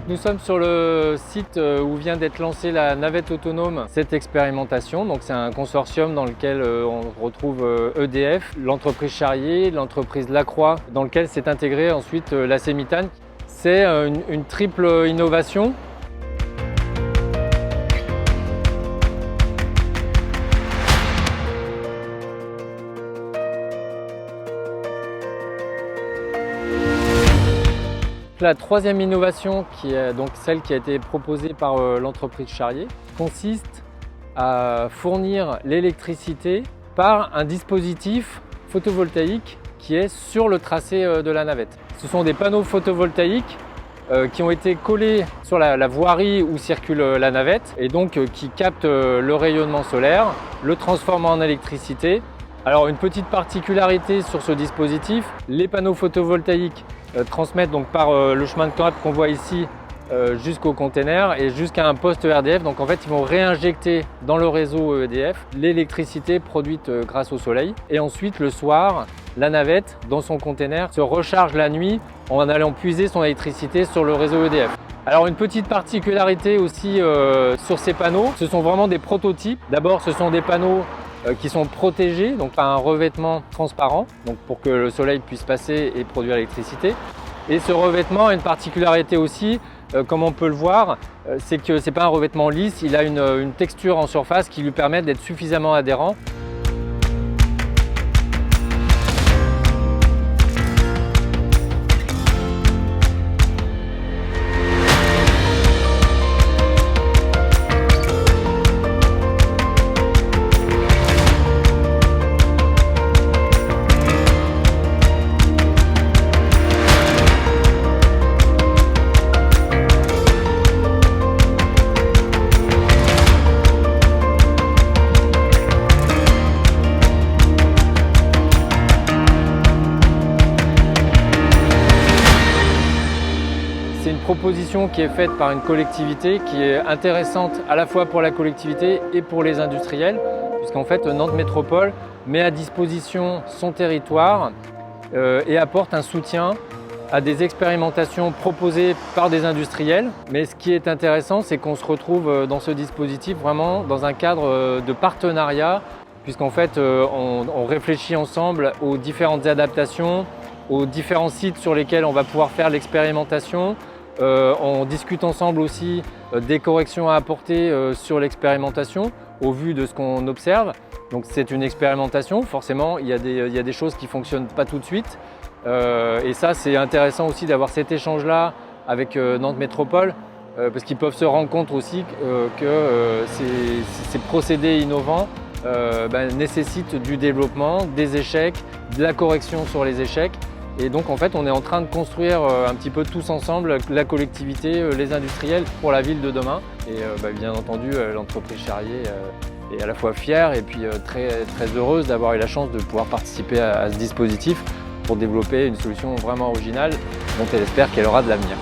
Donc nous sommes sur le site où vient d'être lancée la navette autonome, cette expérimentation. Donc c'est un consortium dans lequel on retrouve EDF, l'entreprise Charrier, l'entreprise Lacroix, dans lequel s'est intégré ensuite la Sémitane. C'est une triple innovation. La troisième innovation, qui est donc celle qui a été proposée par l'entreprise Charrier, consiste à fournir l'électricité par un dispositif photovoltaïque qui est sur le tracé de la navette. Ce sont des panneaux photovoltaïques qui ont été collés sur la voirie où circule la navette et donc qui captent le rayonnement solaire, le transforment en électricité. Alors une petite particularité sur ce dispositif, les panneaux photovoltaïques transmettent donc par le chemin de câble qu'on voit ici jusqu'au container et jusqu'à un poste EDF. Donc en fait ils vont réinjecter dans le réseau EDF l'électricité produite grâce au soleil. Et ensuite le soir, la navette dans son container se recharge la nuit en allant puiser son électricité sur le réseau EDF. Alors une petite particularité aussi sur ces panneaux, ce sont vraiment des prototypes. D'abord ce sont des panneaux qui sont protégés donc par un revêtement transparent donc pour que le soleil puisse passer et produire l'électricité. Et ce revêtement a une particularité aussi, comme on peut le voir, c'est que ce n'est pas un revêtement lisse, il a une texture en surface qui lui permet d'être suffisamment adhérent. C'est une proposition qui est faite par une collectivité qui est intéressante à la fois pour la collectivité et pour les industriels, puisqu'en fait Nantes Métropole met à disposition son territoire et apporte un soutien à des expérimentations proposées par des industriels. Mais ce qui est intéressant, c'est qu'on se retrouve dans ce dispositif vraiment dans un cadre de partenariat, puisqu'en fait on réfléchit ensemble aux différentes adaptations, aux différents sites sur lesquels on va pouvoir faire l'expérimentation. On discute ensemble aussi des corrections à apporter sur l'expérimentation au vu de ce qu'on observe. Donc c'est une expérimentation, forcément il y a des choses qui ne fonctionnent pas tout de suite. Et ça c'est intéressant aussi d'avoir cet échange-là avec Nantes Métropole parce qu'ils peuvent se rendre compte aussi que ces procédés innovants nécessitent du développement, des échecs, de la correction sur les échecs. Et donc en fait on est en train de construire un petit peu tous ensemble la collectivité, les industriels pour la ville de demain. Et bien entendu l'entreprise Charrier est à la fois fière et puis très heureuse d'avoir eu la chance de pouvoir participer à ce dispositif pour développer une solution vraiment originale dont elle espère qu'elle aura de l'avenir.